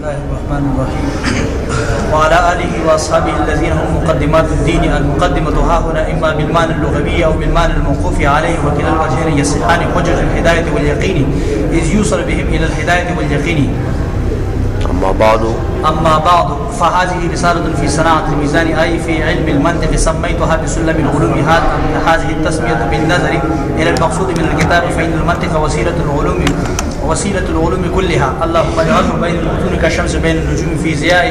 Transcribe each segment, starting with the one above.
الله الرحمن الرحيم وعلى آله وأصحابه الذين هم مقدمات الدين. المقدمة ها هنا إما بالمعنى اللغوي أو بالمعنى الموقوف عليه، وكلا الوجهين يصحان حجج الهداية واليقين إذ يوصل بهم إلى الهداية واليقين. أما بعد فهذه رسالة في صناعة الميزان، أي في علم المنطق، سميتها بسلم العلوم. هذه التسمية بالنظر إلى المقصود من الكتاب، فإن المنطق وسيلة العلوم كلها. اللهم اجعله بين المتون كالشمس بين النجوم في ضياء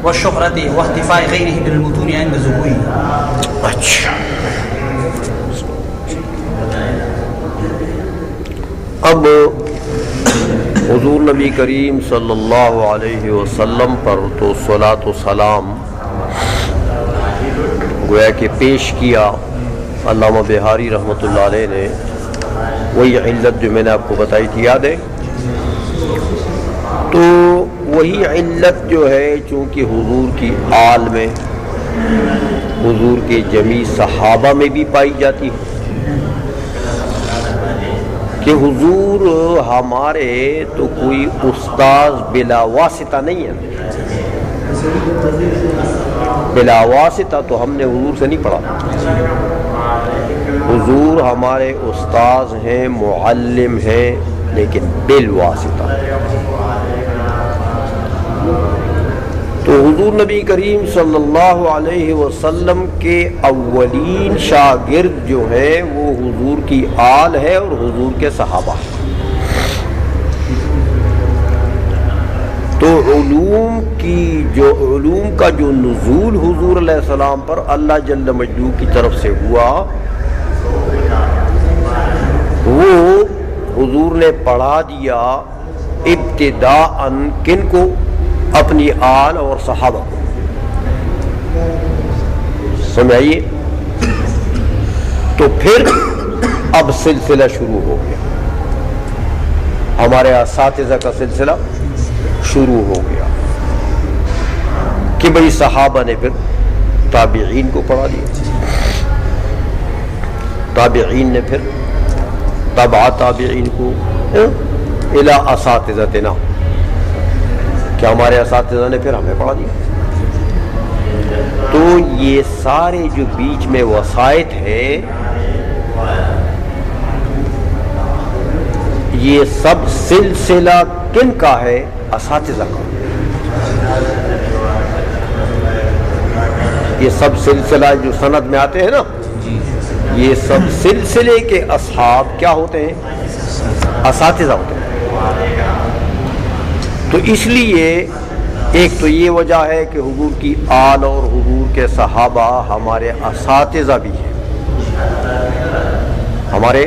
والشهرة واختفاء غيره من المتون عند ظهوره. اب حضور نبی کریم صلی اللہ علیہ وسلم پر تو صلاۃ و سلام گویا کہ پیش کیا علامہ بہاری رحمۃ اللہ علیہ نے. وہی علت جو میں نے آپ کو بتائی تھی یاد ہے؟ تو وہی علت جو ہے چونکہ حضور کی آل میں، حضور کے جمیع صحابہ میں بھی پائی جاتی ہے کہ حضور ہمارے تو کوئی استاذ بلا واسطہ نہیں ہے. بلا واسطہ تو ہم نے حضور سے نہیں پڑھا. حضور ہمارے استاذ ہیں، معلم ہیں، لیکن بالواسطہ. تو حضور نبی کریم صلی اللہ علیہ وسلم کے اولین شاگرد جو ہیں وہ حضور کی آل ہے اور حضور کے صحابہ. تو علوم کا جو نزول حضور علیہ السلام پر اللہ جل مجدہ کی طرف سے ہوا، وہ حضور نے پڑھا دیا ابتداءً کن کو؟ اپنی آل اور صحابہ کو. سمجھائیے. تو پھر اب سلسلہ شروع ہو گیا، ہمارے اساتذہ کا سلسلہ شروع ہو گیا کہ بھئی صحابہ نے پھر تابعین کو پڑھا دیا، تابعین نے پھر تبع تابعین کو الی اساتذتنا، کہ ہمارے اساتذہ نے پھر ہمیں پڑھا دیا. تو یہ سارے جو بیچ میں وسائط ہیں یہ سب سلسلہ کن کا ہے؟ اساتذہ کا. یہ سب سلسلہ جو سند میں آتے ہیں نا، یہ سب سلسلے کے اصحاب کیا ہوتے ہیں؟ اساتذہ ہوتے ہیں. تو اس لیے ایک تو یہ وجہ ہے کہ حضور کی آل اور حضور کے صحابہ ہمارے اساتذہ بھی ہیں ہمارے.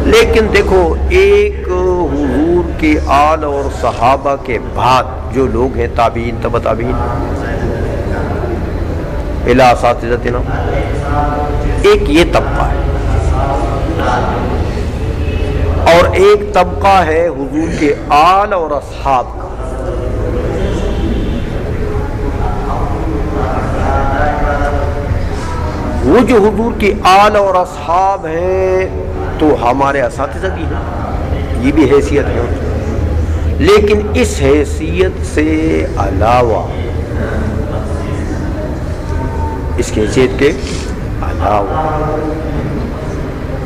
لیکن دیکھو ایک حضور کی آل اور صحابہ کے بعد جو لوگ ہیں تابعین، تبع تابعین الی اساتذتنا، ایک یہ طبقہ ہے اور ایک طبقہ ہے حضور کے آل اور اصحاب کا. وہ جو حضور کی آل اور اصحاب ہیں تو ہمارے اساتذہ بھی ہیں، یہ بھی حیثیت ہے. لیکن اس حیثیت سے علاوہ، اس کی حیثیت کے علاوہ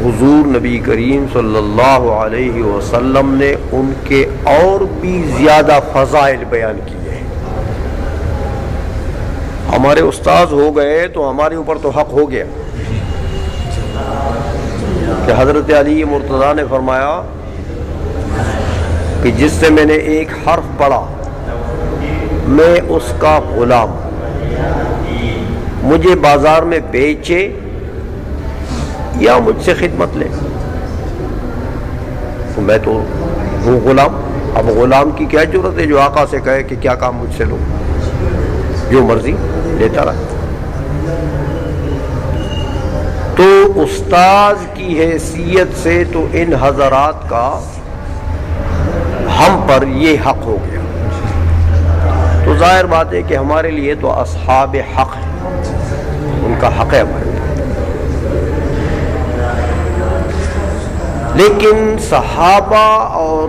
حضور نبی کریم صلی اللہ علیہ وسلم نے ان کے اور بھی زیادہ فضائل بیان کیے ہیں. ہمارے استاذ ہو گئے تو ہمارے اوپر تو حق ہو گیا کہ حضرت علی مرتضیٰ نے فرمایا کہ جس سے میں نے ایک حرف پڑھا میں اس کا غلام، مجھے بازار میں بیچے یا مجھ سے خدمت لے، تو میں تو ہوں غلام. اب غلام کی کیا ضرورت ہے جو آقا سے کہے کہ کیا کام مجھ سے لو، جو مرضی لیتا رہے. تو استاذ کی حیثیت سے تو ان حضرات کا ہم پر یہ حق ہو گیا. تو ظاہر بات ہے کہ ہمارے لیے تو اصحاب حق ہیں، ان کا حق ہے ہمارے. لیکن صحابہ اور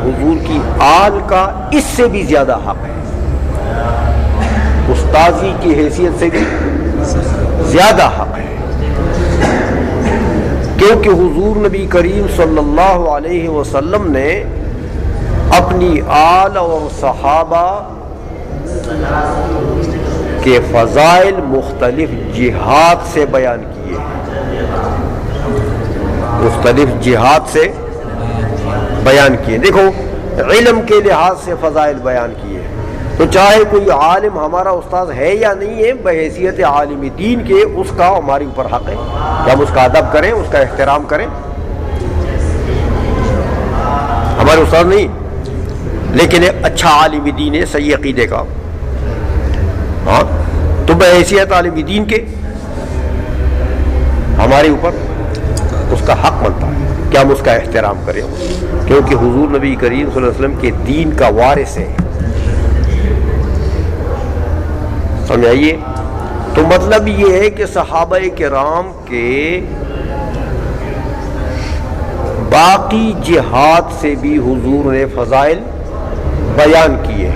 حضور کی آل کا اس سے بھی زیادہ حق ہے، استاذی کی حیثیت سے بھی زیادہ حق ہے، کیونکہ حضور نبی کریم صلی اللہ علیہ وسلم نے اپنی آل اور صحابہ کے فضائل مختلف جہات سے بیان کیے، مختلف جہات سے بیان کیے۔ دیکھو علم کے لحاظ سے فضائل بیان کیے، تو چاہے کوئی عالم ہمارا استاذ ہے یا نہیں ہے، بحیثیت عالم دین کے اس کا ہمارے اوپر حق ہے کہ ہم اس کا ادب کریں، اس کا احترام کریں۔ ہمارے استاذ نہیں لیکن ایک اچھا عالم دین ہے، صحیح عقیدے کا، ہاں، تو بحیثیت عالم دین کے ہمارے اوپر اس کا حق بنتا ہے کہ ہم اس کا احترام کریں، کیونکہ حضور نبی کریم صلی اللہ علیہ وسلم کے دین کا وارث ہے۔ سمجھائیے، تو مطلب یہ ہے کہ صحابہ کرام کے باقی جہاد سے بھی حضور نے فضائل بیان کیے،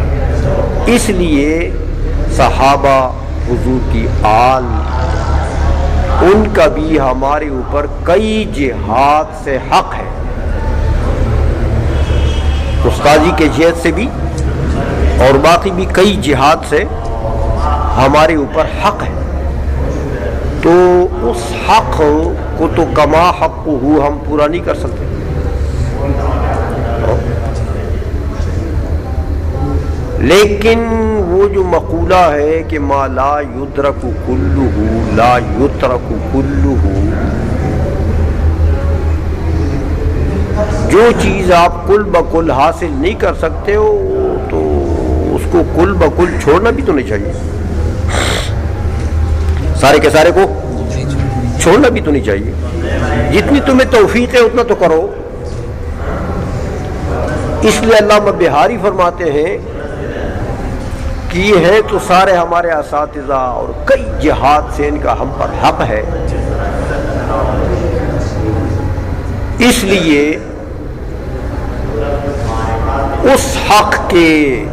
اس لیے صحابہ حضور کی آل ان کا بھی ہمارے اوپر کئی جہاد سے حق ہے، استاذی کے جہاد سے بھی اور باقی بھی کئی جہاد سے ہمارے اوپر حق ہے۔ تو اس حق کو تو کما حق ہو ہم پورا نہیں کر سکتے، لیکن وہ جو مقولہ ہے کہ ما لا یدرک کلہ لا یترک کلہ، جو چیز آپ کل بکل حاصل نہیں کر سکتے ہو تو اس کو کل بکل چھوڑنا بھی تو نہیں چاہیے، سارے کے سارے کو چھوڑنا بھی تو نہیں چاہیے، جتنی تمہیں توفیق ہے اتنا تو کرو۔ اس لیے علامہ بہاری فرماتے ہیں کہ یہ ہے تو سارے ہمارے اساتذہ اور کئی جہاد سے ان کا ہم پر حق ہے، اس لیے اس حق کے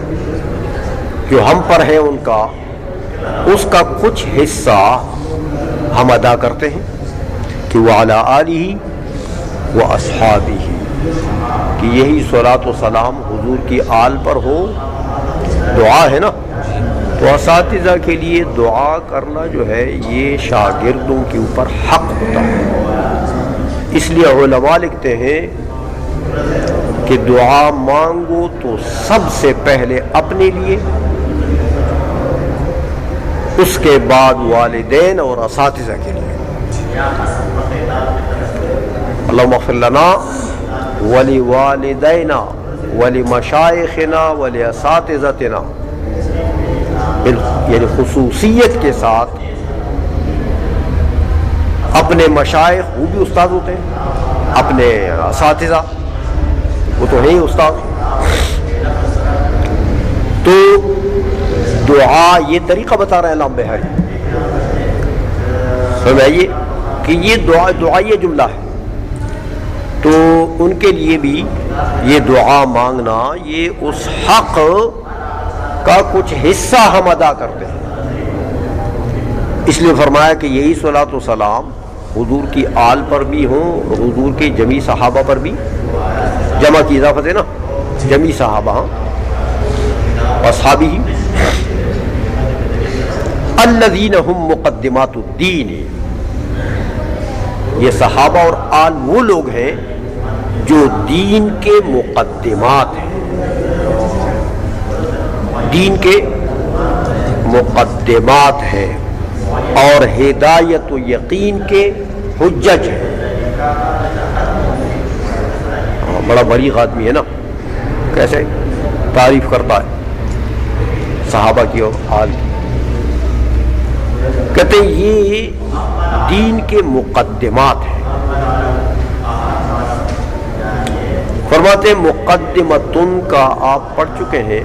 جو ہم پر ہے ان کا، اس کا کچھ حصہ ہم ادا کرتے ہیں کہ وعلی آلہ و اصحابہ، کہ یہی صلاۃ و سلام حضور کی آل پر ہو، دعا ہے نا، تو اساتذہ کے لیے دعا کرنا جو ہے یہ شاگردوں کے اوپر حق ہوتا ہے۔ اس لیے علماء لکھتے ہیں کہ دعا مانگو تو سب سے پہلے اپنے لیے، اس کے بعد والدین اور اساتذہ کے لیے۔ اللہم اغفر لنا ولوالدینا ولمشائخنا ولاساتذتنا، یعنی خصوصیت کے ساتھ اپنے مشائخ، وہ بھی استاد ہوتے ہیں، اپنے اساتذہ وہ تو ہے ہی استاد، تو دعا یہ طریقہ بتا رہے ہیں علامہ بہاری، سمجھائیے کہ یہ دعا یہ جملہ ہے، تو ان کے لیے بھی یہ دعا مانگنا یہ اس حق کا کچھ حصہ ہم ادا کرتے ہیں۔ اس لیے فرمایا کہ یہی صلاۃ و سلام حضور کی آل پر بھی ہوں اور حضور کے جمی صحابہ پر بھی، جمع کی اضافت ہے نا، جمی صحابہ اصحابہ الذین ہم مقدمات الدین، یہ صحابہ اور آل وہ لوگ ہیں جو دین کے مقدمات ہیں، دین کے مقدمات ہیں اور ہدایت و یقین کے حجج ہیں۔ بڑا بریغ آدمی ہے نا، کیسے تعریف کرتا ہے صحابہ کی اور آل کی، کہتے ہیں یہ دین کے مقدمات ہیں۔ فرماتے ہیں مقدمتن کا آپ پڑھ چکے ہیں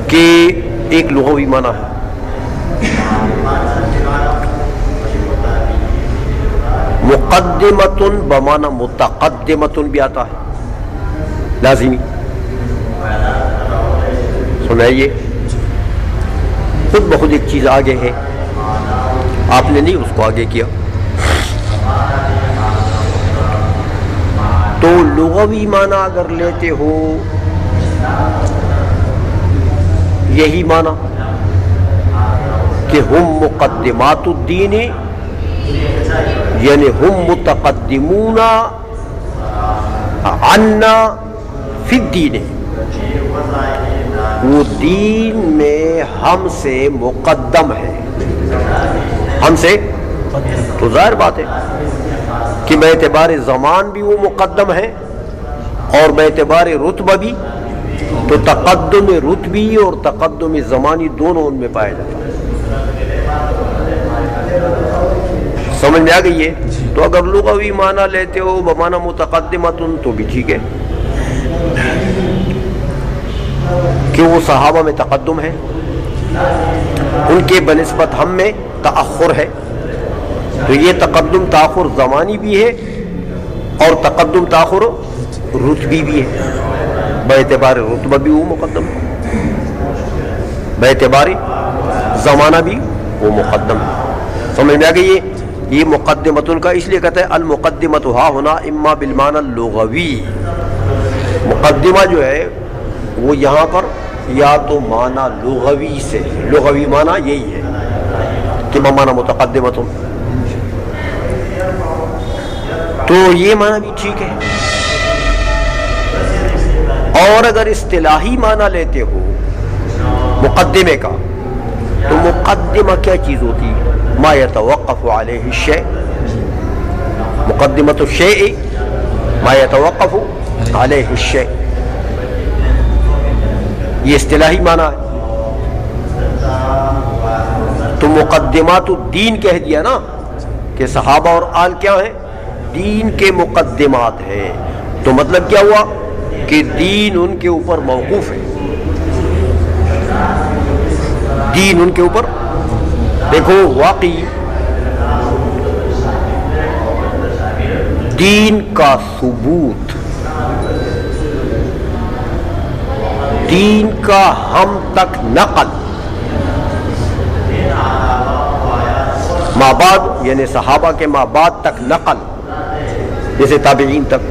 کہ ایک لغوی معنی ہے، مقدمتن بمانا متقدمتن بھی آتا ہے لازمی. سنائیے خود بخود ایک چیز آگے ہے، آپ نے نہیں اس کو آگے کیا. تو لغوی معنی اگر لیتے ہو یہی معنی کہ ہم مقدمات الدین، یعنی ہم متقدمون عنا فی الدین، وہ دین میں ہم سے مقدم ہے. ہم سے تو ظاہر بات ہے کہ باعتبار زمان بھی وہ مقدم ہے اور باعتبار رتبہ بھی. تو تقدم رتبی اور تقدم زمانی دونوں ان میں پایا جاتا ہے. سمجھ میں آ گئی ہے؟ تو اگر لغوی معنی لیتے ہو بمعنی متقدمتن تو بھی ٹھیک ہے کہ وہ صحابہ میں تقدم ہے، ان کے بنسبت ہم میں تأخر ہے. تو یہ تقدم تاخر زمانی بھی ہے اور تقدم تاخر رتبی بھی ہے. باعتبار رتبہ بھی وہ مقدم ہے، باعتبار زمانہ بھی وہ مقدم ہے. سمجھ میں آ گئی یہ مقدمتن کا اس لیے کہتے ہیں المقدمۃ ہا ہونا اما بالمعنی اللغوی. مقدمہ جو ہے وہ یہاں پر یا تو معنی لغوی سے، لغوی معنی یہی ہے کہ بمعنی متقدمتن، تو یہ معنی بھی ٹھیک ہے. اور اگر اصطلاحی معنی لیتے ہو مقدمے کا تو مقدمہ کیا چیز ہوتی ہے؟ ما يتوقف علیہ الشیء، مقدمۃ الشیء ما يتوقف علیہ الشیء، یہ اصطلاحی معنی ہے. تو مقدمات الدین کہہ دیا نا کہ صحابہ اور آل کیا ہیں؟ دین کے مقدمات ہیں. تو مطلب کیا ہوا کہ دین ان کے اوپر موقوف ہے. دین ان کے اوپر، دیکھو واقعی دین کا ثبوت، دین کا ہم تک نقل ما بعد، یعنی صحابہ کے ما بعد تک نقل، جیسے تابعین تک،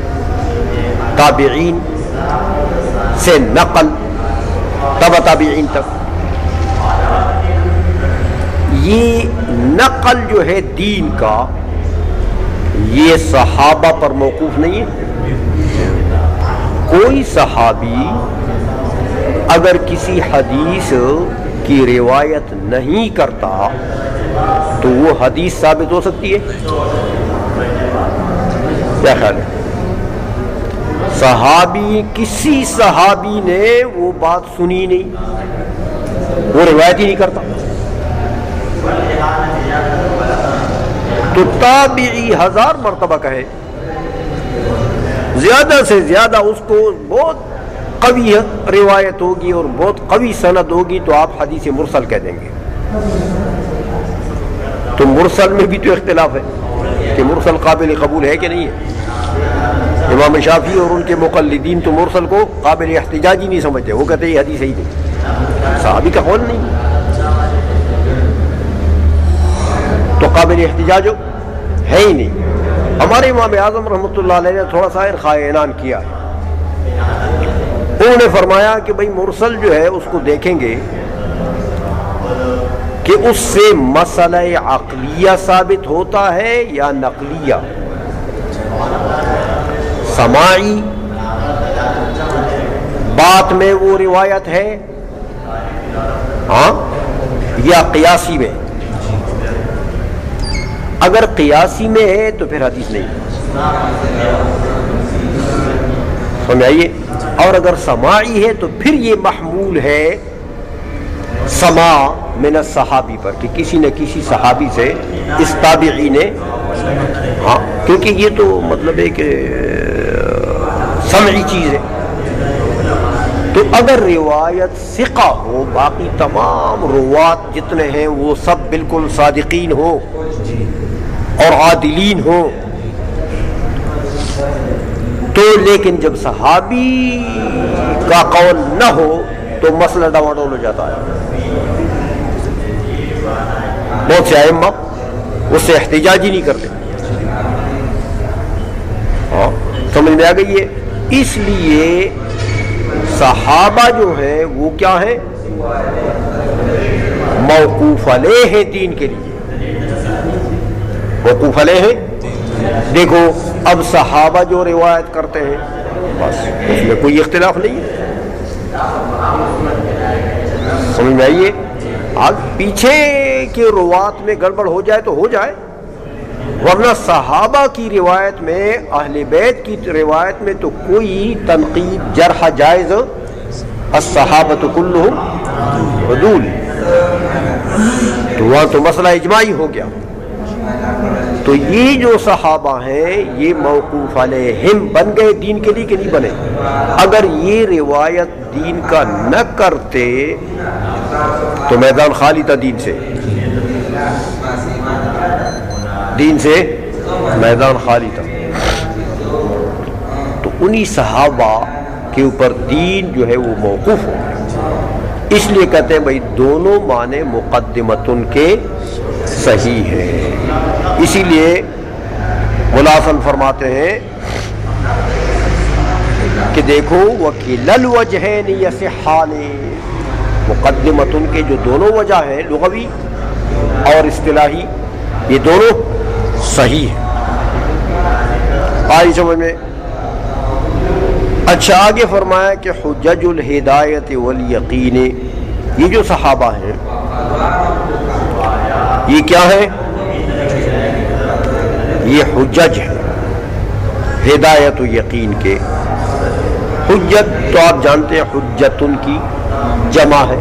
تابعین سے نقل تبع تابعین تک، یہ نقل جو ہے دین کا یہ صحابہ پر موقوف نہیں ہے. کوئی صحابی اگر کسی حدیث کی روایت نہیں کرتا تو وہ حدیث ثابت ہو سکتی ہے؟ کیا خیال ہے؟ صحابی، کسی صحابی نے وہ بات سنی نہیں، وہ روایت ہی نہیں کرتا. تو تابعی 1000 مرتبہ کہے، زیادہ سے زیادہ اس کو بہت قوی روایت ہوگی اور بہت قوی سند ہوگی تو آپ حدیث مرسل کہہ دیں گے. تو مرسل میں بھی تو اختلاف ہے کہ مرسل قابل قبول ہے کہ نہیں ہے. امام شافعی اور ان کے مقلدین تو مرسل کو قابل احتجاج ہی نہیں سمجھتے، وہ کہتے ہیں یہ حدیث صحیح نہیں، صحابی کا قول نہیں تو قابل احتجاج ہے ہی نہیں. ہمارے امام اعظم رحمۃ اللہ علیہ نے تھوڑا سا ارخائے اعلان کیا ہے. انہوں نے فرمایا کہ بھئی مرسل جو ہے اس کو دیکھیں گے کہ اس سے مسئلہ عقلیہ ثابت ہوتا ہے یا نقلیہ، سماعی بات میں وہ روایت ہے ہاں یا قیاسی میں. اگر قیاسی میں ہے تو پھر حدیث نہیں، سمجھ آئیے. اور اگر سماعی ہے تو پھر یہ محمول ہے سماع من الصحابی پر کہ کسی نہ کسی صحابی سے اس تابعی نے، ہاں کیونکہ یہ تو مطلب ہے کہ سمعی چیز ہے. تو اگر روایت ثقہ ہو، باقی تمام روات جتنے ہیں وہ سب بالکل صادقین ہو اور عادلین ہو تو لیکن جب صحابی کا قول نہ ہو تو مسئلہ ڈاواڈول ہو جاتا ہے. بہت سے ائمہ اس سے احتجاج ہی نہیں کرتے. ہاں سمجھ میں آ گئی ہے. اس لیے صحابہ جو ہے وہ کیا ہے؟ موقوف علیہ ہیں دین کے لیے. موقوف علیہ ہیں. دیکھو اب صحابہ جو روایت کرتے ہیں بس اس میں کوئی اختلاف نہیں ہے. سمجھ میں آئیے. اب پیچھے کے روات میں گڑبڑ ہو جائے تو ہو جائے، ورنہ صحابہ کی روایت میں، اہل بیت کی روایت میں تو کوئی تنقید جرح جائز. الصحابۃ کلھم عدول، تو وہاں تو مسئلہ اجماعی ہو گیا. تو یہ جو صحابہ ہیں یہ موقوف علیہم بن گئے دین کے لیے کہ نہیں بنے؟ اگر یہ روایت دین کا نہ کرتے تو میدان خالی تھا دین سے. دین سے میدان خالی تھا. تو انہی صحابہ کے اوپر دین جو ہے وہ موقوف ہو گیا. اس لیے کہتے ہیں بھائی دونوں معنی مقدمتن کے صحیح ہے. اسی لیے ملاسن فرماتے ہیں کہ دیکھو وکیل الوجہین یصحان، مقدمتن کے جو دونوں وجہ ہیں لغوی اور اصطلاحی یہ دونوں صحیح ہیں. آئی سمجھ میں؟ اچھا آگے فرمایا کہ حجج الہدایت والیقین، یہ جو صحابہ ہیں یہ کیا ہے؟ یہ حجج ہے ہدایت و یقین کے. حجت تو آپ جانتے ہیں حجتن کی جمع ہے.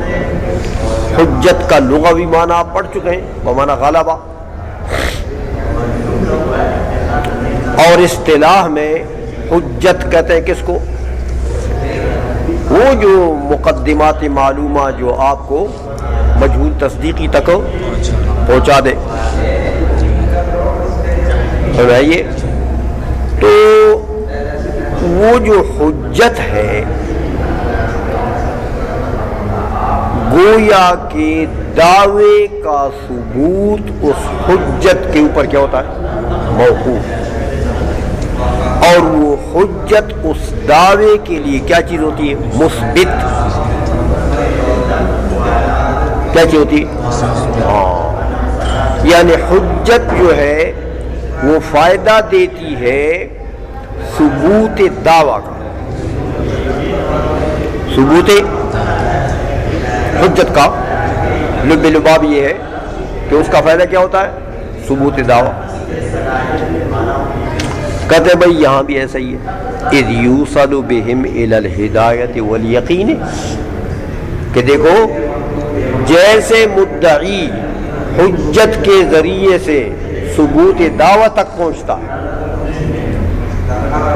حجت کا لغوی معنی آپ پڑھ چکے ہیں، بمعنی غلبہ. اور اصطلاح میں حجت کہتے ہیں کس کو؟ وہ جو مقدمات معلومہ جو آپ کو مجہول تصدیقی تک پہنچا دے. سمجھائیے. تو وہ جو حجت ہے گویا کہ دعوے کا ثبوت اس حجت کے اوپر کیا ہوتا ہے؟ موقوف. اور وہ حجت اس دعوے کے لیے کیا چیز ہوتی ہے؟ مثبت. کیا چیز ہوتی ہے؟ ہاں، یعنی حجت جو ہے وہ فائدہ دیتی ہے ثبوت دعویٰ کا. ثبوت حجت کا لب لباب یہ ہے کہ اس کا فائدہ کیا ہوتا ہے؟ ثبوت دعویٰ. کہتے ہیں بھائی یہاں بھی ایسا ہی ہے. اذ یوصل بہم الی الہدایۃ والیقین، کہ دیکھو جیسے مدعی حجت کے ذریعے سے ثبوت دعویٰ تک پہنچتا ہے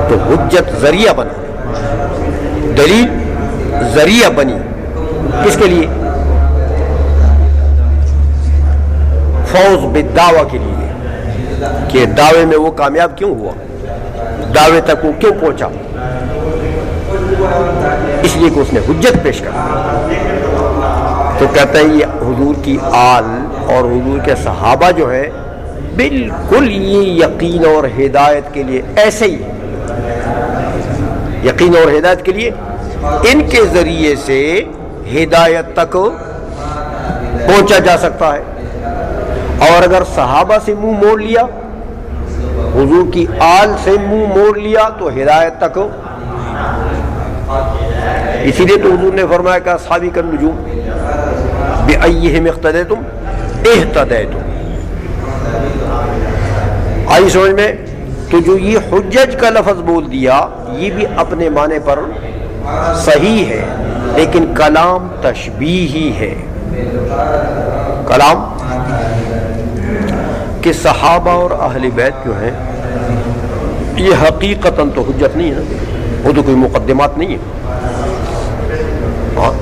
تو حجت ذریعہ بنا، دلیل ذریعہ بنی. کس کے لیے؟ فوز بالدعویٰ کے لیے، کہ دعوے میں وہ کامیاب کیوں ہوا، دعوے تک وہ کیوں پہنچا. اس لیے کہ اس نے حجت پیش کر. تو کہتے ہیں یہ حضور کی آل اور حضور کے صحابہ جو ہے بالکل یہ یقین اور ہدایت کے لیے ایسے ہی، یقین اور ہدایت کے لیے ان کے ذریعے سے ہدایت تک پہنچا جا سکتا ہے. اور اگر صحابہ سے منہ موڑ لیا، حضور کی آل سے منہ موڑ لیا تو ہدایت تک. اسی لیے تو حضور نے فرمایا کہ اصحابی کالنجوم بأیہم اقتدیتم اہتدیتم. آئی سمجھ میں؟ تو جو یہ حجج کا لفظ بول دیا یہ بھی اپنے معنی پر صحیح ہے، لیکن کلام تشبیہی ہے. کلام کہ صحابہ اور اہل بیت جو ہیں یہ حقیقتاً تو حجت نہیں ہے نا، وہ تو کوئی مقدمات نہیں ہے. ہاں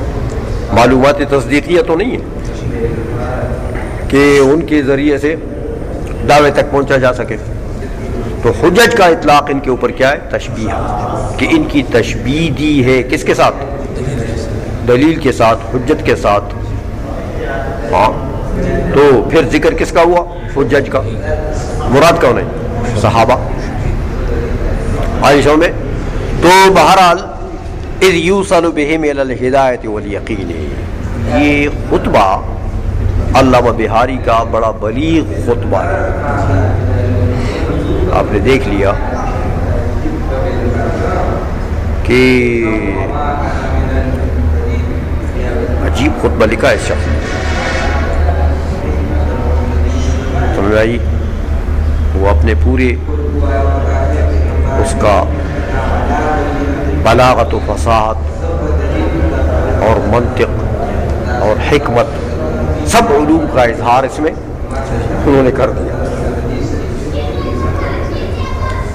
معلومات تصدیقیہ تو نہیں ہے کہ ان کے ذریعے سے دعوے تک پہنچا جا سکے. تو حجج کا اطلاق ان کے اوپر کیا ہے؟ تشبیہ، کہ ان کی تشبیہ دی ہے کس کے ساتھ؟ دلیل کے ساتھ، حجت کے ساتھ. ہاں تو پھر ذکر کس کا ہوا؟ حجج کا. مراد کون ہے؟ صحابہ عائشہ میں. تو بہرحال اذ یوصل بہم الی الہدایۃ والیقین، یہ خطبہ علامہ بہاری کا بڑا بلیغ خطبہ ہے. آپ نے دیکھ لیا کہ عجیب خطبہ لکھا ہے اس شخص نے. سمجھ آئی؟ وہ اپنے پورے اس کا بلاغت و فصاحت اور منطق اور حکمت سب علوم کا اظہار اس میں انہوں نے کر دیا.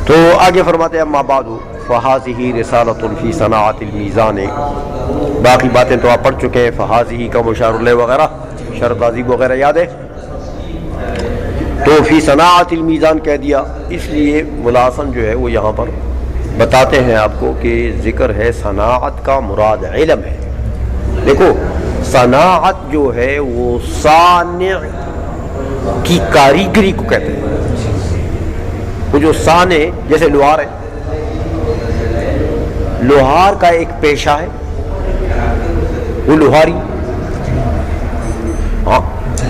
تو آگے فرماتے ہیں اما بعد فہذہ رسالۃ فی صناعۃ المیزان. باقی باتیں تو آپ پڑھ چکے ہیں، فہذہ کا مشار الیہ وغیرہ، شرط عظیم وغیرہ یاد ہے. تو فی صناعۃ المیزان کہہ دیا، اس لیے ملاسن جو ہے وہ یہاں پر بتاتے ہیں آپ کو کہ ذکر ہے صناعت کا، مراد علم ہے. دیکھو صناعت جو ہے وہ صانع کی کاریگری کو کہتے ہیں. وہ جو صانع، جیسے لوہار ہے، لوہار کا ایک پیشہ ہے وہ لوہاری. ہاں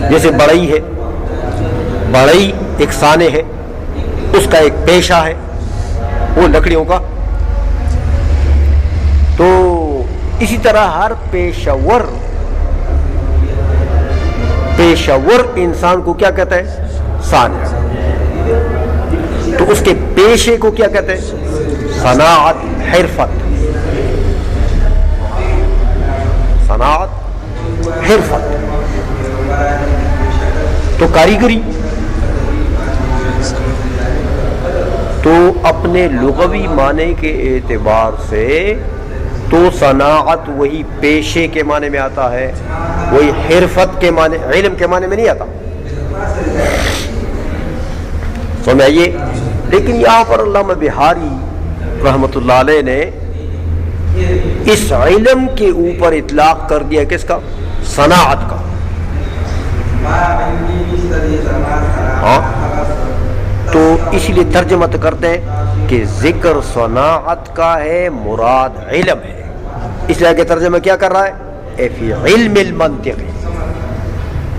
جیسے بڑھئی ہے، بڑھئی ایک صانع ہے، اس کا ایک پیشہ ہے وہ لکڑیوں کا. تو اسی طرح ہر پیشور انسان کو کیا کہتا ہے؟ صانع. تو اس کے پیشے کو کیا کہتے ہیں؟ صناعت، حرفت. صناعت، حرفت. تو کاریگری. تو اپنے لغوی معنی کے اعتبار سے تو صناعت وہی پیشے کے معنی میں آتا ہے، وہی حرفت کے معنی، علم کے معنی میں نہیں آتا. سمجھائیے. لیکن یہاں پر علامہ بہاری رحمۃ اللہ علیہ نے اس علم کے اوپر اطلاق کر دیا کس کا؟ صناعت کا. ہاں تو اسی لیے ترجمہ کرتے ہیں کہ ذکر صناعت کا ہے، مراد علم ہے. اس لیے کہ ترجمہ کیا کر رہا ہے؟ فی علم المنطق،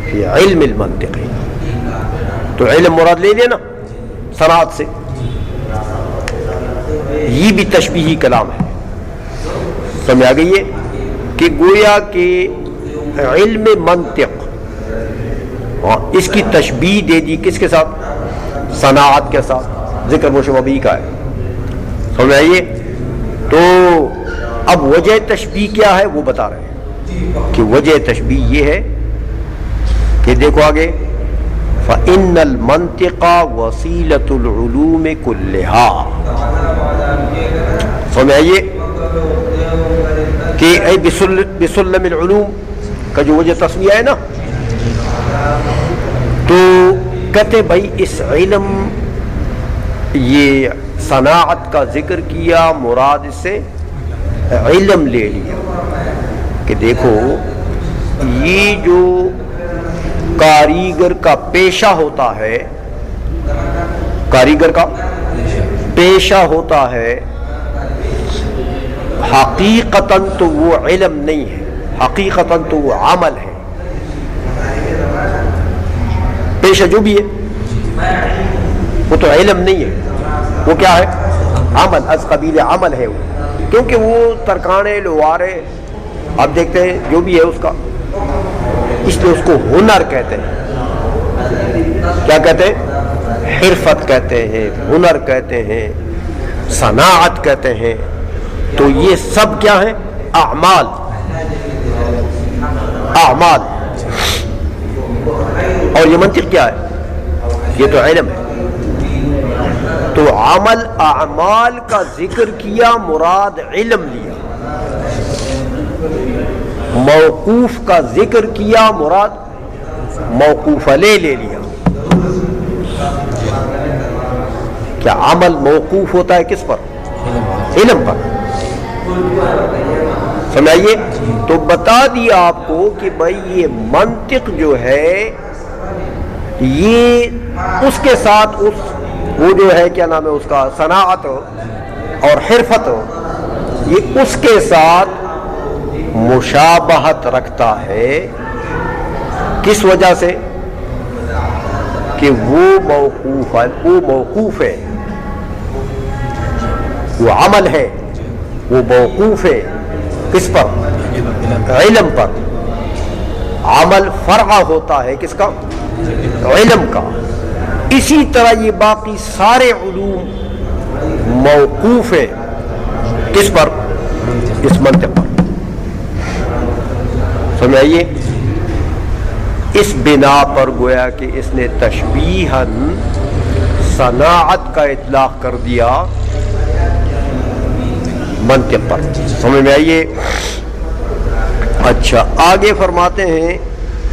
فی علم المنطق. تو علم مراد لے لیا نا صناعت سے. یہ بھی تشبیہی کلام ہے. سمجھ آ گئی ہے کہ گویا کہ علم منطق، اس کی تشبیہ دے دی کس کے ساتھ؟ صناعت کے ساتھ. ذکر مشبہ کا ہے. سمجھ آئیے. تو اب وجہ تشبیہ کیا ہے وہ بتا رہے ہیں کہ وجہ تشبیہ یہ ہے کہ دیکھو آگے، فَإِنَّ الْمَنْطِقَ وَسِيلَةُ الْعُلُومِ كُلِّهَا. سمجھ آئیے کہ اے بسلم العلوم کا جو وجہ تسمیہ ہے نا، تو کہتے بھائی اس علم، یہ صناعت کا ذکر کیا، مراد اس سے علم لے لیا کہ دیکھو یہ جو کاریگر کا پیشہ ہوتا ہے، کاریگر کا پیشہ ہوتا ہے، حقیقتاً تو وہ علم نہیں ہے، حقیقتاً تو وہ عمل ہے. پیشہ جو بھی ہے وہ تو علم نہیں ہے، وہ کیا ہے؟ عمل. از قبیل عمل ہے وہ، کیونکہ وہ ترکانے لوارے آپ دیکھتے ہیں جو بھی ہے اس کا، اس لیے اس کو ہنر کہتے ہیں. کیا کہتے ہیں؟ حرفت کہتے ہیں، ہنر کہتے ہیں، صناعت کہتے ہیں. تو یہ سب کیا ہیں؟ اعمال. اعمال. اور یہ منطق کیا ہے؟ یہ تو علم ہے. تو عمل، اعمال کا ذکر کیا، مراد علم لیا. موقوف کا ذکر کیا، مراد موقوف علیہ لے لیا. کیا عمل موقوف ہوتا ہے کس پر؟ علم پر. سمجھائیے. تو بتا دیا آپ کو کہ بھائی یہ منطق جو ہے یہ اس کے ساتھ وہ جو ہے کیا نام ہے اس کا صناعت اور حرفت یہ اس کے ساتھ مشابہت رکھتا ہے. کس وجہ سے؟ کہ وہ موقوف ہے، وہ عمل ہے، وہ موقوف ہے کس پر؟ علم پر. عمل فرع ہوتا ہے کس کا؟ علم کا. اسی طرح یہ باقی سارے علوم موقوف ہے کس پر؟ اس منطق پر. سمجھائیے. اس بنا پر گویا کہ اس نے تشبیہاً صناعت کا اطلاق کر دیا منطق پر. سمجھ میں آئیے. اچھا آگے فرماتے ہیں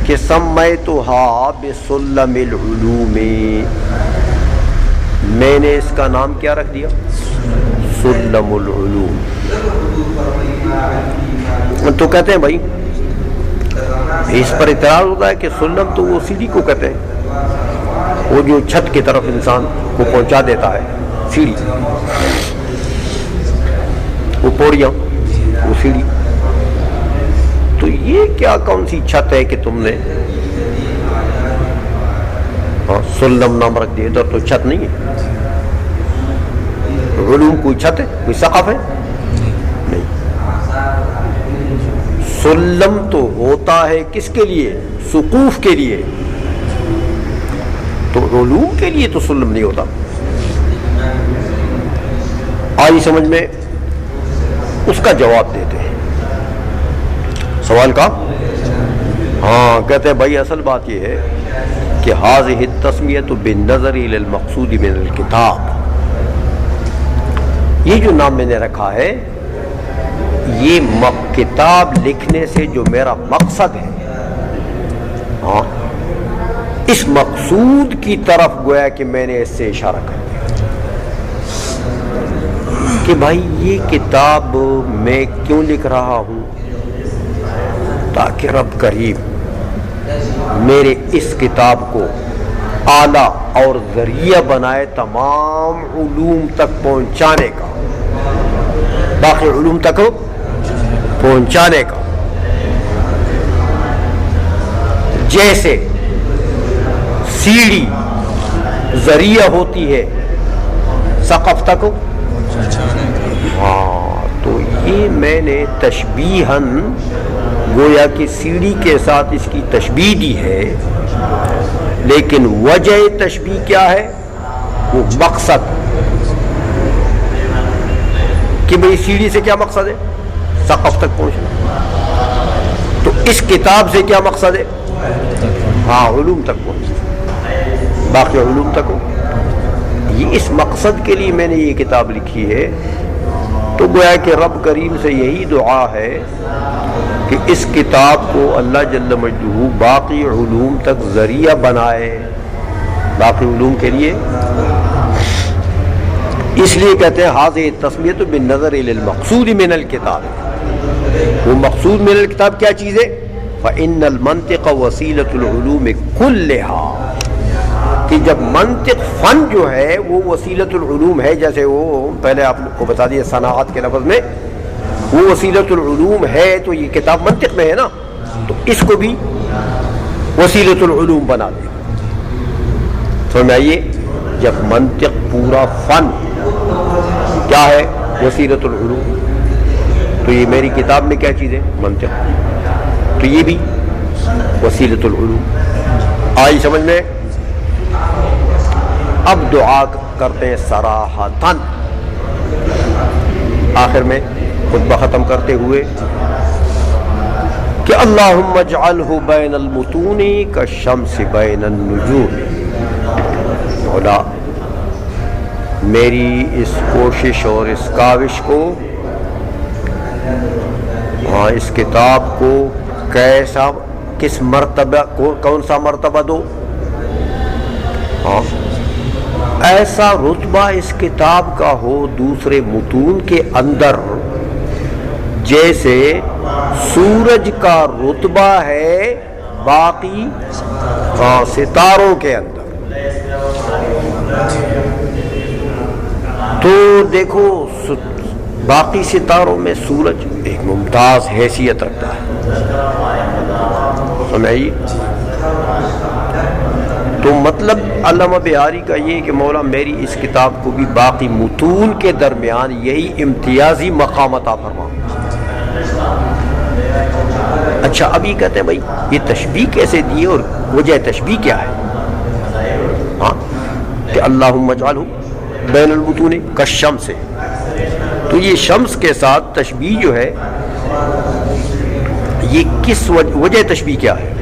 کہ سمیتھا بسلم العلوم، میں نے اس کا نام کیا رکھ دیا؟ سلم العلوم. تو کہتے ہیں بھائی اس پر اعتراض ہوتا ہے کہ سلم تو وہ سیڑھی کو کہتے ہیں، وہ جو چھت کی طرف انسان کو پہنچا دیتا ہے، سیڑھی، وہ پوڑیاں، وہ سیڑھی. تو یہ کیا کون سی چھت ہے کہ تم نے سلم نام رکھ دیا؟ ادھر تو چھت نہیں ہے. علوم کوئی چھت ہے، کوئی سقف ہے؟ نہیں. سلم تو ہوتا ہے کس کے لیے؟ سقوف کے لیے. تو علوم کے لیے تو سلم نہیں ہوتا. آئی سمجھ میں؟ اس کا جواب دیتے ہیں سوال کا. ہاں کہتے ہیں بھائی اصل بات یہ ہے کہ هذه التسمیۃ بالنظر الی المقصود من الکتاب، یہ جو نام میں نے رکھا ہے یہ کتاب لکھنے سے جو میرا مقصد ہے، ہاں اس مقصود کی طرف گویا کہ میں نے اس سے اشارہ کر دیا کہ بھائی یہ کتاب میں کیوں لکھ رہا ہوں؟ تاکہ رب کریم میرے اس کتاب کو آلہ اور ذریعہ بنائے تمام علوم تک پہنچانے کا، باقی علوم تک پہنچانے کا. جیسے سیڑھی ذریعہ ہوتی ہے سقف تک. ہاں تو یہ میں نے تشبیہاً گویا کہ سیڑھی کے ساتھ اس کی تشبیہ دی ہے، لیکن وجہ تشبیہ کیا ہے؟ وہ مقصد کہ بھئی سیڑھی سے کیا مقصد ہے؟ سقف تک پہنچنا. تو اس کتاب سے کیا مقصد ہے؟ ہاں علوم تک پہنچنا، باقی علوم تک ہو. یہ اس مقصد کے لیے میں نے یہ کتاب لکھی ہے. تو گویا کہ رب کریم سے یہی دعا ہے کہ اس کتاب کو اللہ جل مجدہ باقی علوم تک ذریعہ بنائے، باقی علوم کے لیے. اس لیے کہتے ہیں هذه التسمیۃ بالنظر الی المقصود من الکتاب. وہ مقصود من الکتاب کیا چیز ہے؟ فإن المنطق وسیلۃ العلوم كلها، کہ جب منطق فن جو ہے وہ وسیلۃ العلوم ہے، جیسے وہ پہلے آپ کو بتا دیا صناعت کے لفظ میں وہ وسیلۃ العلوم ہے، تو یہ کتاب منطق میں ہے نا، تو اس کو بھی وسیلۃ العلوم بنا دے. سمجھ میں آئیے. جب منطق پورا فن کیا ہے؟ وسیلۃ العلوم. تو یہ میری کتاب میں کیا چیز ہے؟ منطق. تو یہ بھی وسیلۃ العلوم. آئی سمجھ میں؟ اب دعا کرتے ہیں صراحتاً آخر میں خطبہ ختم کرتے ہوئے کہ اللہم اجعلہ بین المتون کالشمس بین النجوم. مولا میری اس کوشش اور اس کاوش کو، ہاں اس کتاب کو کیسا، کس مرتبہ کو، کون سا مرتبہ دو؟ ہاں ایسا رتبہ اس کتاب کا ہو دوسرے متون کے اندر جیسے سورج کا رتبہ ہے باقی ستاروں کے اندر. تو دیکھو باقی ستاروں میں سورج ایک ممتاز حیثیت رکھتا ہے، سمجھائیے. تو مطلب علامہ بہاری کا یہ کہ مولا میری اس کتاب کو بھی باقی متون کے درمیان یہی امتیازی مقام عطا فرما. اچھا اب یہ کہتے ہیں بھائی یہ تشبیہ کیسے دی اور وجہ تشبیہ کیا ہے؟ ہاں کہ اللہم اجعلہ بین المتون کالشمس سے. تو یہ شمس کے ساتھ تشبیہ جو ہے یہ کس وجہ تشبیہ کیا ہے؟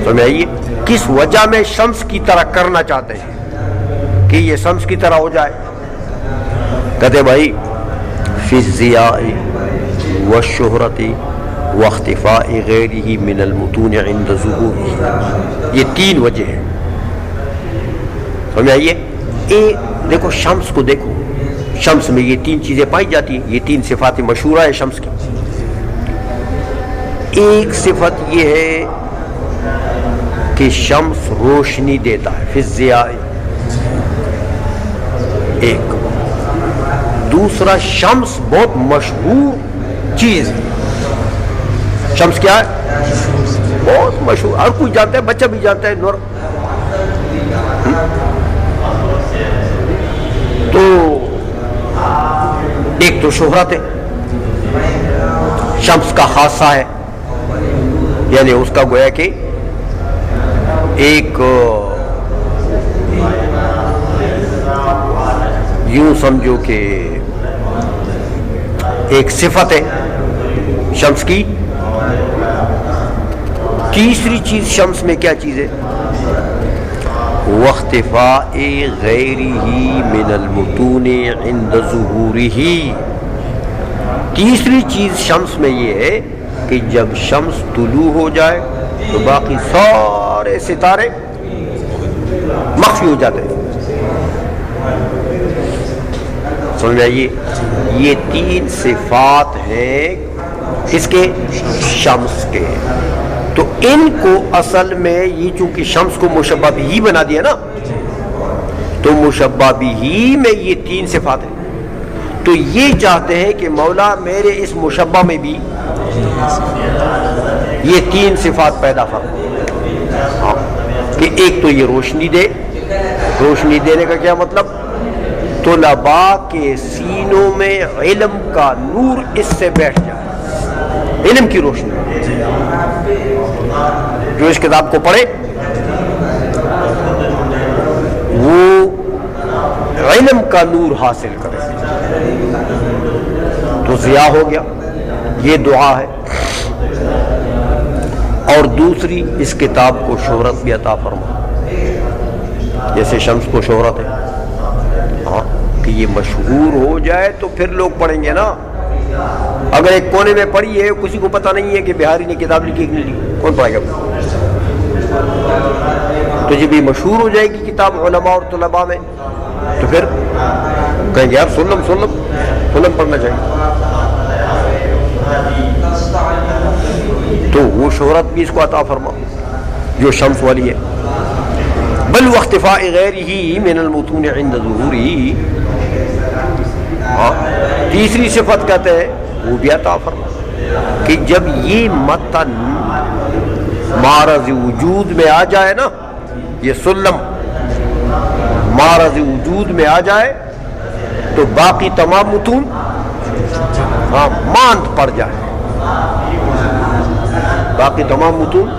سمجھائیے کس وجہ میں شمس کی طرح کرنا چاہتے ہیں کہ یہ شمس کی طرح ہو جائے؟ کہتے بھائی فی الضیاء والشہرۃ واختفاء غیرہ من المتون عند ظہورہ. یہ تین وجہ ہیں. سمجھائیے دیکھو شمس کو دیکھو، شمس میں یہ تین چیزیں پائی جاتی ہیں، یہ تین صفات مشہورہ ہے شمس کی. ایک صفت یہ ہے کہ شمس روشنی دیتا ہے، فی الضیاء. ایک دوسرا شمس بہت مشہور چیز ہے. شمس کیا ہے؟ بہت مشہور، ہر کوئی جانتا ہے، بچہ بھی جانتا ہے. نور تو ایک تو شہرت ہے، شمس کا خاصہ ہے، یعنی اس کا گویا کہ ایک یوں سمجھو کہ ایک صفت ہے شمس کی. تیسری چیز شمس میں کیا چیز ہے؟ واختفاء غیرہ من المتون عند ظہورہ. تیسری چیز شمس میں یہ ہے کہ جب شمس طلوع ہو جائے تو باقی سارے ستارے مخفی ہو جاتے ہیں. سمجھ آئیے یہ تین صفات ہیں کس کے؟ شمس کے. تو ان کو اصل میں یہ چونکہ شمس کو مشبہ بھی بنا دیا نا، تو مشبہ بھی میں یہ تین صفات ہیں. تو یہ چاہتے ہیں کہ مولا میرے اس مشبہ میں بھی یہ تین صفات پیدا فرما. کہ ایک تو یہ روشنی دے. روشنی دینے کا کیا مطلب؟ طلباء کے سینوں میں علم کا نور اس سے بیٹھ جائے، علم کی روشنی. جو اس کتاب کو پڑھے وہ علم کا نور حاصل کرے تو ضیاء ہو گیا. یہ دعا ہے. اور دوسری اس کتاب کو شہرت بھی عطا فرما، جیسے شمس کو شہرت ہے. ہاں کہ یہ مشہور ہو جائے تو پھر لوگ پڑھیں گے نا. اگر ایک کونے میں پڑھی ہے کسی کو پتہ نہیں ہے کہ بہاری نے کتاب لکھی کہ نہیں لکھی، کون پڑھے گا؟ تو جب یہ مشہور ہو جائے گی کتاب علماء اور طلباء میں تو پھر کہیں گے یار سلم پڑھنا چاہیے. تو وہ شہرت بھی اس کو عطا فرما جو شمس والی ہے. بل واختفاء غیرہ من المتون عند ظہورہ. تیسری صفت کہتے ہیں وہ بھی عطا فرما کہ جب یہ متن معرض وجود میں آ جائے نا، یہ سلم معرض وجود میں آ جائے تو باقی تمام متون ماند پڑ جائے. باقی تمام متون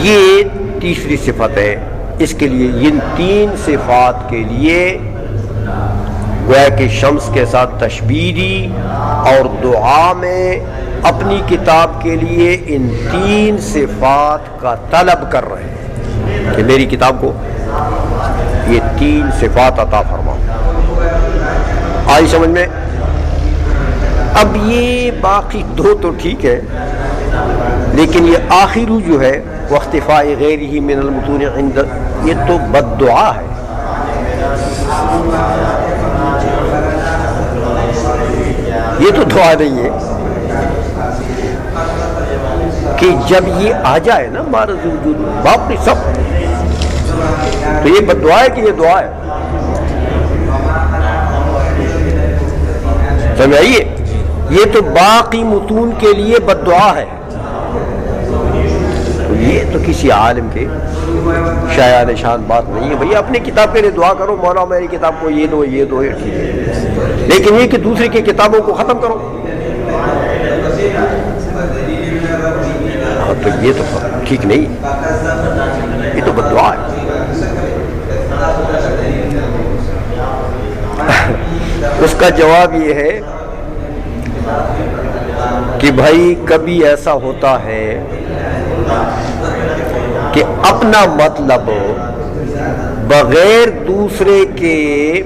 یہ تیسری صفت ہے. اس کے لیے ان تین صفات کے لیے گویا کہ شمس کے ساتھ تشبیہ دی اور دعا میں اپنی کتاب کے لیے ان تین صفات کا طلب کر رہے ہیں کہ میری کتاب کو یہ تین صفات عطا فرما. آئی سمجھ میں؟ اب یہ باقی دو تو ٹھیک ہے لیکن یہ آخر جو ہے وہ اختفاء غیرہ من المتون عند، یہ تو بد دعا ہے. یہ تو دعا نہیں ہے کہ جب یہ آ جائے نا مارز وجود باپ نے سب، تو یہ بد دعا ہے کہ یہ دعا ہے؟ سمجھائیے، یہ تو باقی متون کے لیے بد دعا ہے. تو یہ تو کسی عالم کے شایع نشان بات نہیں ہے. بھئی اپنی کتاب کے لیے دعا کرو، مولا میری کتاب کو یہ دو یہ دو، یہ ٹھیک ہے، لیکن یہ کہ دوسرے کی کتابوں کو ختم کرو، تو یہ تو ٹھیک نہیں، یہ تو بد دعا ہے. اس کا جواب یہ ہے کہ بھائی کبھی ایسا ہوتا ہے کہ اپنا مطلب بغیر دوسرے کے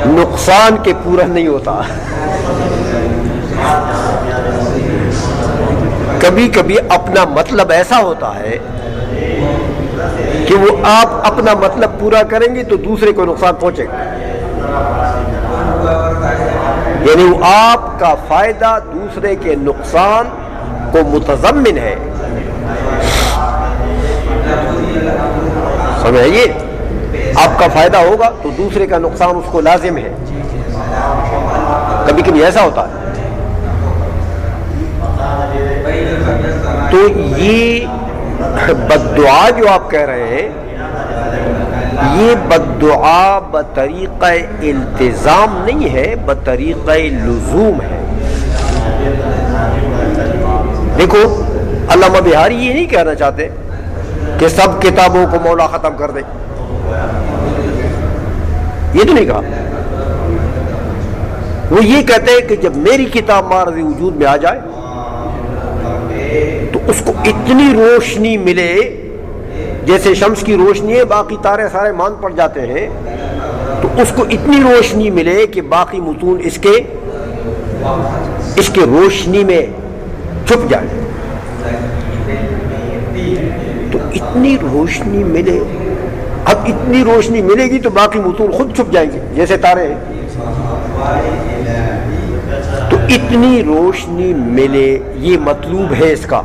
نقصان کے پورا نہیں ہوتا. کبھی کبھی اپنا مطلب ایسا ہوتا ہے کہ وہ آپ اپنا مطلب پورا کریں گے تو دوسرے کو نقصان پہنچے گا، یعنی وہ آپ کا فائدہ دوسرے کے نقصان کو متضمن ہے. سمجھئیے، آپ کا فائدہ ہوگا تو دوسرے کا نقصان اس کو لازم ہے. کبھی کبھی ایسا ہوتا ہے. تو یہ بد دعا جو آپ کہہ رہے ہیں، یہ بد دعا بطریقہ التزام نہیں ہے، بطریقہ لزوم ہے. دیکھو، علامہ بہاری یہ نہیں کہنا چاہتے کہ سب کتابوں کو مولا ختم کر دے، یہ تو نہیں کہا. وہ یہ کہتے ہیں کہ جب میری کتاب معرض وجود میں آ جائے تو اس کو اتنی روشنی ملے، جیسے شمس کی روشنی ہے باقی تارے سارے ماند پڑ جاتے ہیں، تو اس کو اتنی روشنی ملے کہ باقی متون اس کے روشنی میں چھپ جائے. تو اتنی روشنی ملے، اب اتنی روشنی ملے گی تو باقی متون خود چھپ جائیں گے جیسے تارے ہیں. تو اتنی روشنی ملے، یہ مطلوب ہے اس کا،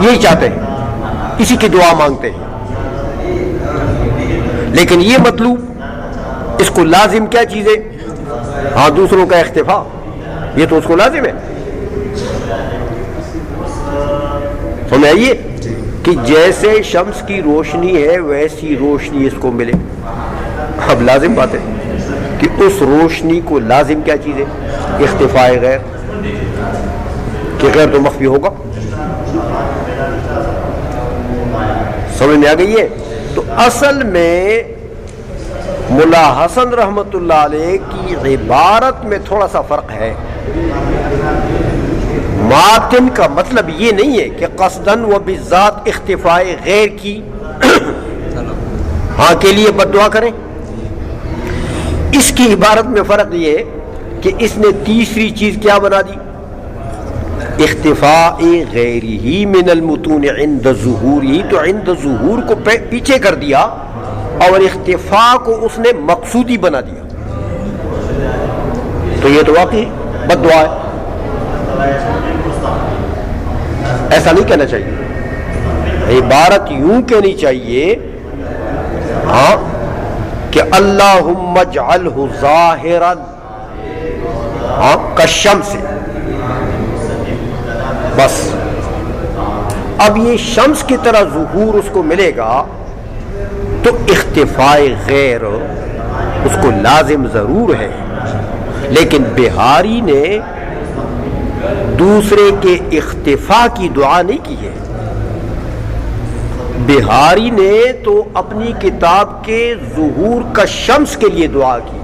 یہی چاہتے ہیں، اسی کی دعا مانگتے ہیں. لیکن یہ مطلوب، اس کو لازم کیا چیز ہے؟ ہاں، دوسروں کا اختفاء، یہ تو اس کو لازم ہے. سمجھائیے کہ جیسے شمس کی روشنی ہے ویسی روشنی اس کو ملے. اب لازم بات ہے کہ اس روشنی کو لازم کیا چیز ہے؟ اختفاء غیر، کہ غیر تو مخفی ہوگا. سمجھ میں آ گئی ہے؟ تو اصل میں ملا حسن رحمت اللہ علیہ کی عبارت میں تھوڑا سا فرق ہے. ماتن کا مطلب یہ نہیں ہے کہ قصدن و بالذات اختفاء غیر کی ہاں کے لیے بد دعا کریں. اس کی عبارت میں فرق یہ ہے کہ اس نے تیسری چیز کیا بنا دی؟ اختفاء غیرہ من المتون عند ظہورہ، تو عند ظہور کو پیچھے کر دیا اور اختفاء کو اس نے مقصودی بنا دیا. تو یہ تو واقعی بد دعا ہے. ایسا نہیں کہنا چاہیے، عبارت یوں کہنی چاہیے ہاں کہ اللہم اجعلہ ظاہرا کالشمس، بس. اب یہ شمس کی طرح ظہور اس کو ملے گا تو اختفاء غیر اس کو لازم ضرور ہے. لیکن بہاری نے دوسرے کے اختفاء کی دعا نہیں کی ہے. بہاری نے تو اپنی کتاب کے ظہور کا شمس کے لیے دعا کی.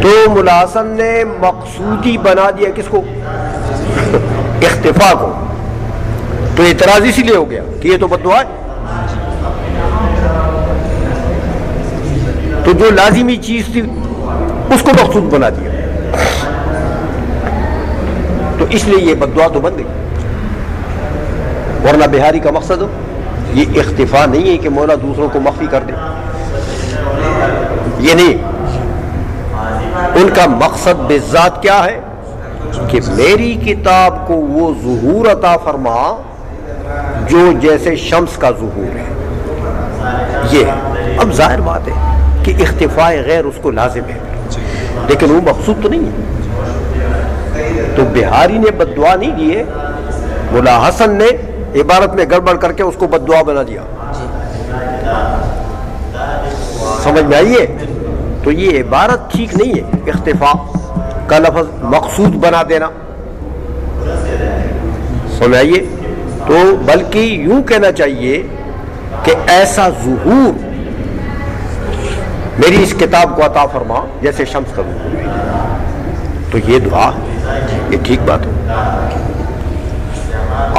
تو ملا حسن نے مقصودی بنا دیا کس کو؟ اختفاء کو. تو اعتراض اسی لیے ہو گیا کہ یہ تو بد دعا ہے. تو جو لازمی چیز تھی اس کو مقصود بنا دیا. تو اس لیے یہ بد دعا تو بن گئی، ورنہ بہاری کا مقصد ہو یہ اختفا نہیں ہے کہ مولا دوسروں کو مخفی کر دے، یہ نہیں، ان کا مقصد بالذات کیا ہے کہ میری کتاب کو وہ ظہور عطا فرما جو جیسے شمس کا ظہور ہے، یہ ہے۔ اب ظاہر بات ہے کہ اختفاء غیر اس کو لازم ہے، لیکن وہ مقصود تو نہیں ہے۔ تو بہاری نے بد دعا نہیں کی ہے، ملا حسن نے عبارت میں گڑبڑ کر کے اس کو بد دعا بنا دیا، سمجھ میں آئیے؟ تو یہ عبارت ٹھیک نہیں ہے، اختفاء کا لفظ مقصود بنا دینا، سمجھ آئیے؟ تو بلکہ یوں کہنا چاہیے کہ ایسا ظہور میری اس کتاب کو عطا فرما جیسے شمس کا ظہور ہے، تو یہ دعا یہ ٹھیک بات ہے،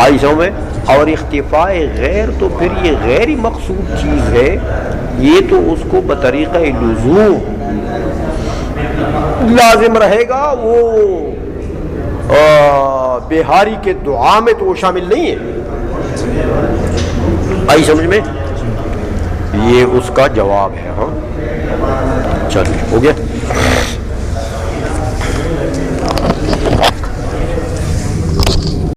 آئی سمجھ میں؟ اور اختفاء غیر تو پھر یہ غیر ہی مقصود چیز ہے، یہ تو اس کو بطریقہ لزوم لازم رہے گا، وہ بہاری کے دعا میں تو وہ شامل نہیں ہے، آئی سمجھ میں؟ یہ اس کا جواب ہے۔ ہاں چلو ہو گیا۔